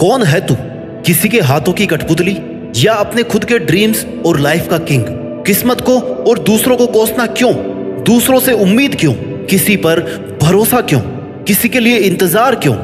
कौन है तू? किसी के हाथों की कठपुतली या अपने खुद के ड्रीम्स और लाइफ का किंग? किस्मत को और दूसरों को कोसना क्यों? दूसरों से उम्मीद क्यों? किसी पर भरोसा क्यों? किसी के लिए इंतजार क्यों?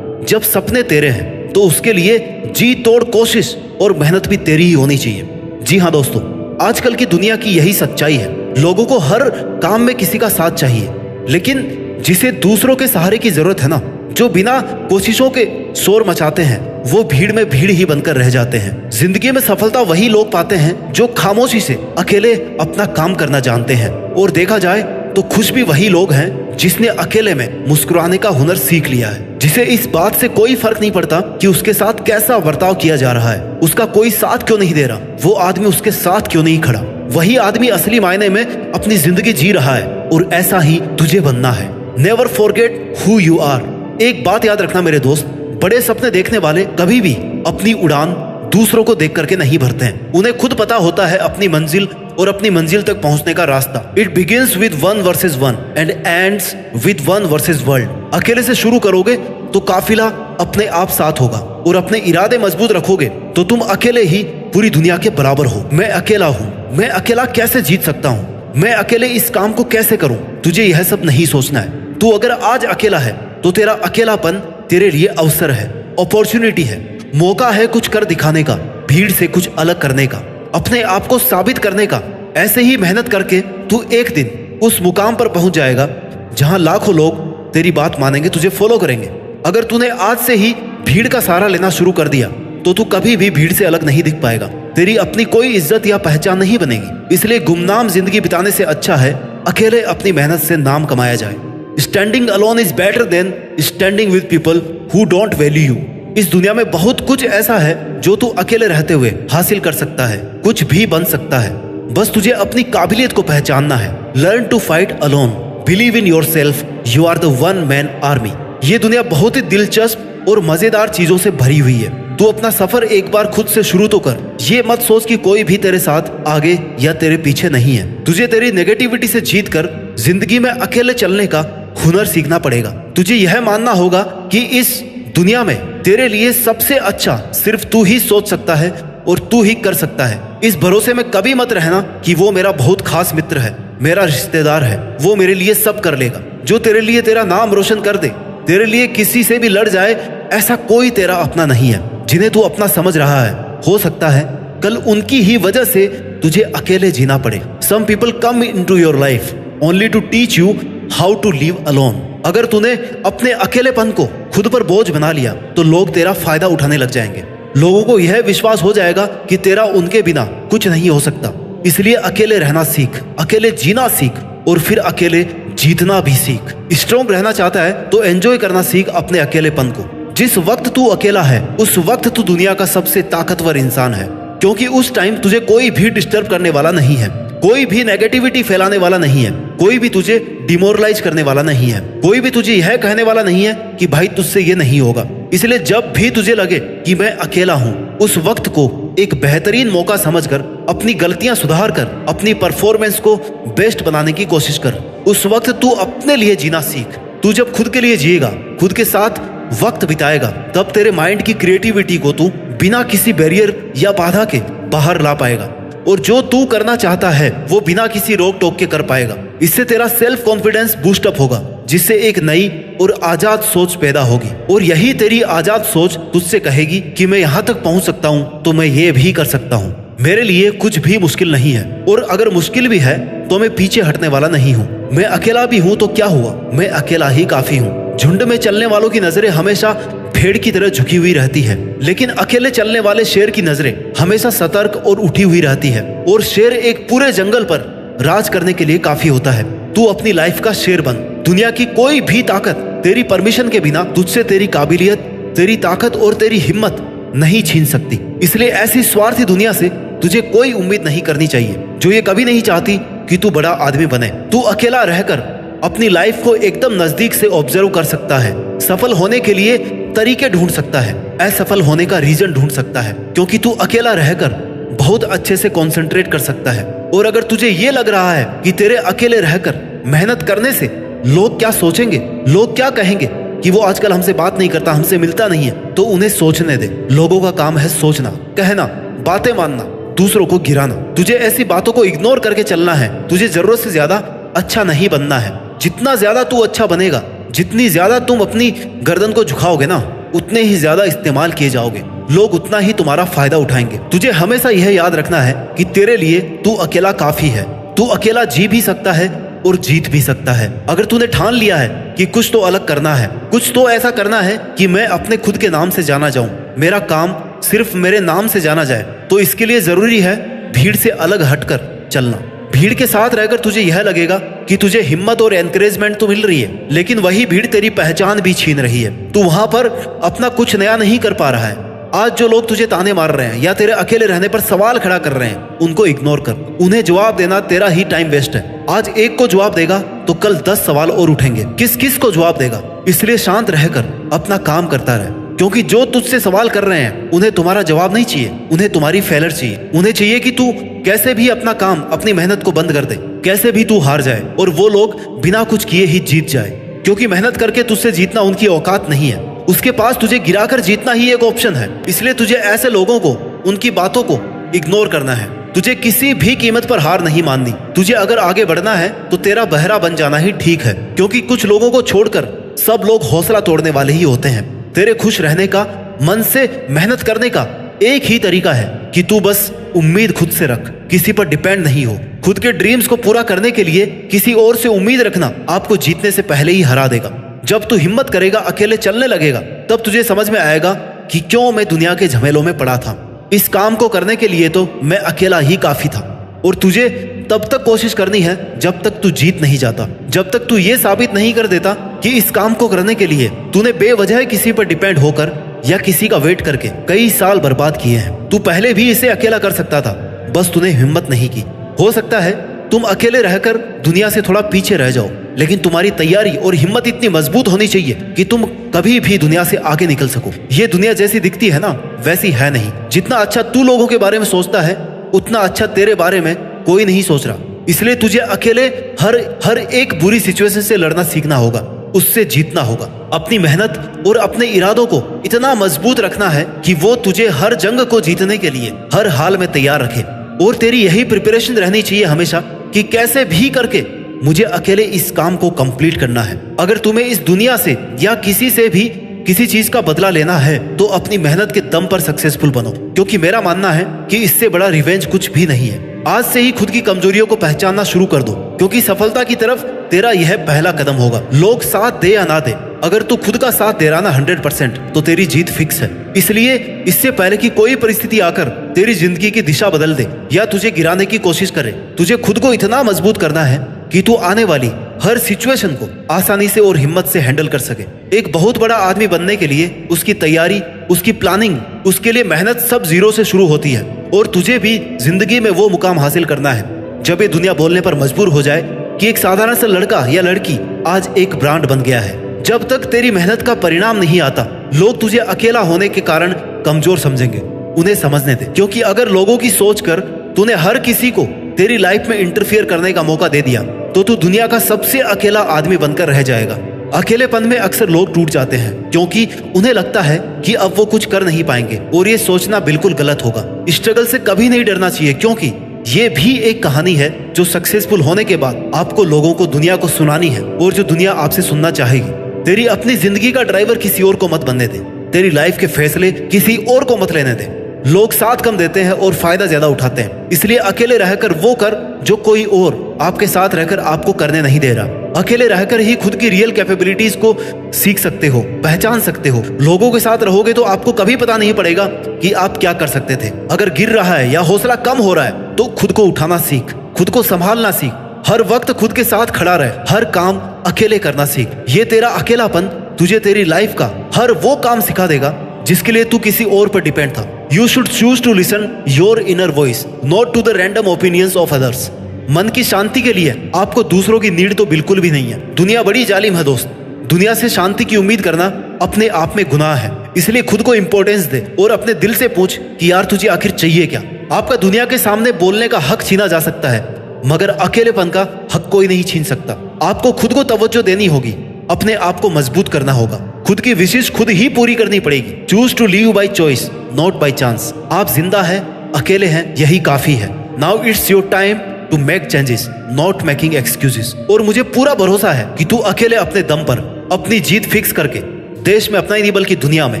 जब सपने तेरे हैं तो उसके लिए जी तोड़ कोशिश और मेहनत भी तेरी ही होनी चाहिए। जी हाँ दोस्तों, आजकल की दुनिया की यही सच्चाई है। लोगों को हर काम में किसी का साथ चाहिए, लेकिन जिसे दूसरों के सहारे की जरूरत है ना, जो बिना कोशिशों के शोर मचाते हैं, वो भीड़ में भीड़ ही बनकर रह जाते हैं। जिंदगी में सफलता वही लोग पाते हैं जो खामोशी से अकेले अपना काम करना जानते हैं। और देखा जाए तो खुश भी वही लोग हैं जिसने अकेले में मुस्कुराने का हुनर सीख लिया है, जिसे इस बात से कोई फर्क नहीं पड़ता कि उसके साथ कैसा बर्ताव किया जा रहा है, उसका कोई साथ क्यों नहीं दे रहा, वो आदमी उसके साथ क्यों नहीं खड़ा। वही आदमी असली मायने में अपनी जिंदगी जी रहा है और ऐसा ही तुझे बनना है। Never forget who you are. एक बात याद रखना मेरे दोस्त, बड़े सपने देखने वाले कभी भी अपनी उड़ान दूसरों को देख करके नहीं भरते हैं। उन्हें खुद पता होता है अपनी मंजिल और अपनी मंजिल तक पहुंचने का रास्ता। It begins with 1 versus 1 and ends with 1 versus world. अकेले से शुरू करोगे तो काफिला अपने आप साथ होगा, और अपने इरादे मजबूत रखोगे तो तुम अकेले ही पूरी दुनिया के बराबर हो। मैं अकेला हूँ, मैं अकेला कैसे जीत सकता हूँ, मैं अकेले इस काम को कैसे करूँ, तुझे यह सब नहीं सोचना है। तू अगर आज अकेला है तो तेरा अकेलापन तेरे लिए अवसर है, अपॉर्चुनिटी है, मौका है कुछ कर दिखाने का, भीड़ से कुछ अलग करने का, अपने आप को साबित करने का। ऐसे ही मेहनत करके तू एक दिन उस मुकाम पर पहुंच जाएगा जहां लाखों लोग तेरी बात मानेंगे, तुझे फॉलो करेंगे। अगर तूने आज से ही भीड़ का सहारा लेना शुरू कर दिया तो तू कभी भी भीड़ से अलग नहीं दिख पाएगा। तेरी अपनी कोई इज्जत या पहचान नहीं बनेगी। इसलिए गुमनाम जिंदगी बिताने से अच्छा है अकेले अपनी मेहनत से नाम कमाया जाए। Standing alone is better than standing with people who don't value you. इस दुनिया में बहुत कुछ ऐसा है जो तू अकेले रहते हुए हासिल कर सकता है, कुछ भी बन सकता है। बस तुझे अपनी काबिलियत को पहचानना है। Learn to fight alone, believe in yourself, you are the one man army. ये दुनिया बहुत ही दिलचस्प और मजेदार चीजों से भरी हुई है। तू अपना सफर एक बार खुद से शुरू तो कर। ये मत सोच कि कोई भी तेरे साथ आगे या तेरे पीछे नहीं है। तुझे तेरी नेगेटिविटी से जीत कर जिंदगी में अकेले चलने का हुनर सीखना पड़ेगा। तुझे यह मानना होगा कि इस दुनिया में तेरे लिए सबसे अच्छा सिर्फ तू ही सोच सकता है और तू ही कर सकता है। इस भरोसे में कभी मत रहना कि वो मेरा बहुत खास मित्र है, मेरा रिश्तेदार है, वो मेरे लिए सब कर लेगा। जो तेरे लिए तेरा नाम रोशन कर दे, तेरे लिए किसी से भी लड़ जाए, ऐसा कोई तेरा अपना नहीं है जिन्हें तू अपना समझ रहा है। हो सकता है कल उनकी ही वजह से तुझे अकेले जीना पड़े। Some people come into your life only to teach you how to live alone. अगर तूने अपने अकेलेपन को खुद पर बोझ बना लिया तो लोग तेरा फायदा उठाने लग जाएंगे। लोगों को यह विश्वास हो जाएगा कि तेरा उनके बिना कुछ नहीं हो सकता। इसलिए अकेले रहना सीख, अकेले जीना सीख और फिर अकेले जीतना भी सीख। स्ट्रॉन्ग रहना चाहता है तो एंजॉय करना सीख अपने अकेलेपन को। जिस वक्त तू अकेला है उस वक्त तू दुनिया का सबसे ताकतवर इंसान है, क्योंकि उस टाइम तुझे कोई भी डिस्टर्ब करने वाला नहीं है, कोई भी नेगेटिविटी फैलाने वाला नहीं है, कोई भी तुझे डिमोरलाइज करने वाला नहीं है, कोई भी तुझे यह कहने वाला नहीं है कि भाई तुझसे ये नहीं होगा। इसलिए जब भी तुझे लगे कि मैं अकेला हूँ, उस वक्त को एक बेहतरीन मौका समझकर अपनी गलतियां सुधार कर अपनी परफॉर्मेंस को बेस्ट बनाने की कोशिश कर। उस वक्त तू अपने लिए जीना सीख। तू जब खुद के लिए जिएगा, खुद के साथ वक्त बिताएगा, तब तेरे माइंड की क्रिएटिविटी को तू बिना किसी बैरियर या बाधा के बाहर ला पाएगा, और जो तू करना चाहता है वो बिना किसी रोक टोक के कर पाएगा। इससे तेरा सेल्फ कॉन्फिडेंस बूस्ट अप होगा, जिससे एक नई और आजाद सोच पैदा होगी। और यही तेरी आजाद सोच तुझसे कहेगी कि मैं यहाँ तक पहुँच सकता हूँ तो मैं ये भी कर सकता हूँ। मेरे लिए कुछ भी मुश्किल नहीं है, और अगर मुश्किल भी है तो मैं पीछे हटने वाला नहीं हूँ। मैं अकेला भी हूँ तो क्या हुआ, मैं अकेला ही काफी हूँ। झुंड में चलने वालों की नजरें हमेशा भेड़ की तरह झुकी हुई रहती है, लेकिन अकेले चलने वाले शेर की नजरें हमेशा सतर्क और उठी हुई रहती है। और शेर एक पूरे जंगल पर राज करने के लिए काफी होता है। तू अपनी लाइफ का शेर बन। दुनिया की कोई भी ताकत तेरी परमिशन के बिना तुझसे तेरी काबिलियत, तेरी ताकत और तेरी हिम्मत नहीं छीन सकती। इसलिए ऐसी स्वार्थी दुनिया से तुझे कोई उम्मीद नहीं करनी चाहिए जो ये कभी नहीं चाहती कि तू बड़ा आदमी बने। तू अकेला रहकर अपनी लाइफ को एकदम नजदीक से ऑब्जर्व कर सकता है, सफल होने के लिए तरीके ढूंढ सकता है, असफल होने का रीजन ढूंढ सकता है, क्योंकि तू अकेला रहकर बहुत अच्छे से कंसंट्रेट कर सकता है। और अगर तुझे ये लग रहा है कि तेरे अकेले रहकर मेहनत करने से लोग क्या सोचेंगे, लोग क्या कहेंगे, कि वो आजकल हमसे बात नहीं करता, हमसे मिलता नहीं है, तो उन्हें सोचने दे। लोगों का काम है सोचना, कहना, बातें मानना, दूसरों को गिराना। तुझे ऐसी बातों को इग्नोर करके चलना है। तुझे जरूरत से ज्यादा अच्छा नहीं बनना है। जितना ज्यादा तू अच्छा बनेगा, जितनी ज्यादा तुम अपनी गर्दन को झुकाओगे ना, उतने ही ज्यादा इस्तेमाल किए जाओगे। लोग उतना ही तुम्हारा फायदा उठाएंगे। तुझे हमेशा यह याद रखना है कि तेरे लिए तू अकेला काफी है। तू अकेला जी भी सकता है और जीत भी सकता है। अगर तूने ठान लिया है कि कुछ तो अलग करना है, कुछ तो ऐसा करना है कि मैं अपने खुद के नाम से जाना जाऊं, मेरा काम सिर्फ मेरे नाम से जाना जाए, तो इसके लिए जरूरी है भीड़ से अलग हटकर चलना। भीड़ के साथ रहकर तुझे यह लगेगा कि तुझे हिम्मत और एनकरेजमेंट तो मिल रही है, लेकिन वही भीड़ तेरी पहचान भी छीन रही है। तू वहां पर अपना कुछ नया नहीं कर पा रहा है। आज जो लोग तुझे ताने मार रहे हैं या तेरे अकेले रहने पर सवाल खड़ा कर रहे हैं, उनको इग्नोर कर। उन्हें जवाब देना तेरा ही टाइम वेस्ट है। आज एक को जवाब देगा तो कल 10 सवाल और उठेंगे। किस किस को जवाब देगा? इसलिए शांत रहकर अपना काम करता रहे, क्योंकि जो तुझसे सवाल कर रहे हैं उन्हें तुम्हारा जवाब नहीं चाहिए, उन्हें तुम्हारी फेलर चाहिए। उन्हें चाहिए कि तू कैसे भी अपना काम, अपनी मेहनत को बंद कर दे, कैसे भी तू हार जाए और वो लोग बिना कुछ किए ही जीत जाए। क्योंकि मेहनत करके तुझसे जीतना उनकी औकात नहीं है। उसके पास तुझे गिराकर जीतना ही एक ऑप्शन है। इसलिए तुझे ऐसे लोगों को, उनकी बातों को इग्नोर करना है। तुझे किसी भी कीमत पर हार नहीं माननी। तुझे अगर आगे बढ़ना है तो तेरा बहरा बन जाना ही ठीक है, क्योंकि कुछ लोगों को छोड़कर सब लोग हौसला तोड़ने वाले ही होते हैं। तेरे खुश रहने का, मन से मेहनत करने का एक ही तरीका है कि तू बस उम्मीद खुद से रख, किसी पर डिपेंड नहीं हो। खुद के ड्रीम्स को पूरा करने के लिए किसी और से उम्मीद रखना आपको जीतने से पहले ही हरा देगा। जब तू हिम्मत करेगा, अकेले चलने लगेगा, तब तुझे समझ में आएगा कि क्यों मैं दुनिया के झमेलों में पड़ा था। इस काम को करने के लिए तो मैं अकेला ही काफी था। और तुझे तब तक कोशिश करनी है जब तक तू जीत नहीं जाता, जब तक तू ये साबित नहीं कर देता कि इस काम को करने के लिए तूने बेवजह किसी पर डिपेंड होकर या किसी का वेट करके कई साल बर्बाद किए हैं। तू पहले भी इसे अकेला कर सकता था, बस तूने हिम्मत नहीं की। हो सकता है तुम अकेले रहकर दुनिया से थोड़ा पीछे रह जाओ, लेकिन तुम्हारी तैयारी और हिम्मत इतनी मजबूत होनी चाहिए कि तुम कभी भी दुनिया से आगे निकल सको। ये दुनिया जैसी दिखती है ना, वैसी है नहीं। जितना अच्छा तू लोगों के बारे में सोचता है, उतना अच्छा तेरे बारे में कोई नहीं सोच रहा। इसलिए तुझे अकेले हर एक बुरी सिचुएशन से लड़ना सीखना होगा, उससे जीतना होगा। अपनी मेहनत और अपने इरादों को इतना मजबूत रखना है कि वो तुझे हर जंग को जीतने के लिए हर हाल में तैयार रखे। और तेरी यही प्रिपरेशन रहनी चाहिए हमेशा कि कैसे भी करके मुझे अकेले इस काम को कंप्लीट करना है। अगर तुम्हें इस दुनिया से या किसी से भी किसी चीज का बदला लेना है तो अपनी मेहनत के दम पर सक्सेसफुल बनो, क्योंकि मेरा मानना है कि इससे बड़ा रिवेंज कुछ भी नहीं है। आज से ही खुद की कमजोरियों को पहचानना शुरू कर दो, क्योंकि सफलता की तरफ तेरा यह पहला कदम होगा। लोग साथ दे या ना दे, अगर तू खुद का साथ दे रहा ना 100%, तो तेरी जीत फिक्स है। इसलिए इससे पहले कि कोई परिस्थिति आकर तेरी जिंदगी की दिशा बदल दे या तुझे गिराने की कोशिश करे, तुझे खुद को इतना मजबूत करना है कि तू आने वाली हर सिचुएशन को आसानी से और हिम्मत से हैंडल कर सके। एक बहुत बड़ा आदमी बनने के लिए उसकी तैयारी, उसकी प्लानिंग, उसके लिए मेहनत सब जीरो से शुरू होती है। और तुझे भी जिंदगी में वो मुकाम हासिल करना है जब ये दुनिया बोलने पर मजबूर हो जाए कि एक साधारण सा लड़का या लड़की आज एक ब्रांड बन गया है। जब तक तेरी मेहनत का परिणाम नहीं आता, लोग तुझे अकेला होने के कारण कमजोर समझेंगे। उन्हें समझने दे, क्योंकि अगर लोगों की सोच कर तूने हर किसी को तेरी लाइफ में इंटरफियर करने का मौका दे दिया तो तू दुनिया का सबसे अकेला आदमी बनकर रह जाएगा। अकेलेपन में अक्सर लोग टूट जाते हैं क्योंकि उन्हें लगता है कि अब वो कुछ कर नहीं पाएंगे, और ये सोचना बिल्कुल गलत होगा। स्ट्रगल से कभी नहीं डरना चाहिए, क्योंकि ये भी एक कहानी है जो सक्सेसफुल होने के बाद आपको लोगों को, दुनिया को सुनानी है, और जो दुनिया आपसे सुनना चाहेगी। तेरी अपनी जिंदगी का ड्राइवर किसी और को मत बनने दे, तेरी लाइफ के फैसले किसी और को मत लेने दे। लोग साथ कम देते हैं और फायदा ज्यादा उठाते हैं, इसलिए अकेले रहकर वो कर जो कोई और आपके साथ रहकर आपको करने नहीं दे रहा। अकेले रहकर ही खुद की रियल कैपेबिलिटीज को सीख सकते हो, पहचान सकते हो। लोगों के साथ रहोगे तो आपको कभी पता नहीं पड़ेगा कि आप क्या कर सकते थे। अगर गिर रहा है या हौसला कम हो रहा है तो खुद को उठाना सीख, खुद को संभालना सीख, हर वक्त खुद के साथ खड़ा रहे, हर काम अकेले करना सीख। ये तेरा अकेलापन तुझे तेरी लाइफ का हर वो काम सिखा देगा जिसके लिए तू किसी और पर डिपेंड था। You should choose to listen your inner voice, not to the random opinions of others. मन की शांति के लिए आपको दूसरों की नीड तो बिल्कुल भी नहीं है। दुनिया बड़ी जालिम है दोस्त। दुनिया से शांति की उम्मीद करना अपने आप में गुनाह है। इसलिए खुद को इंपॉर्टेंस दे और अपने दिल से पूछ कि यार तुझे आखिर चाहिए क्या। आपका दुनिया के सामने बोलने का हक छीना जा सकता है, मगर अकेलेपन का हक कोई नहीं छीन सकता। आपको खुद को तवज्जो देनी होगी, अपने आप को मजबूत करना होगा। खुद की विशेष खुद ही पूरी करनी पड़ेगी। Choose to live by choice, not by chance. आप जिंदा हैं, अकेले हैं, यही काफी है। Now it's your time to make changes, not making excuses. और मुझे पूरा भरोसा है कि तू अकेले अपने दम पर अपनी जीत फिक्स करके देश में अपना ही नहीं बल्कि दुनिया में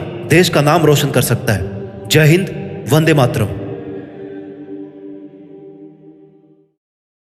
देश का नाम रोशन कर सकता है। जय हिंद, वंदे मातरम।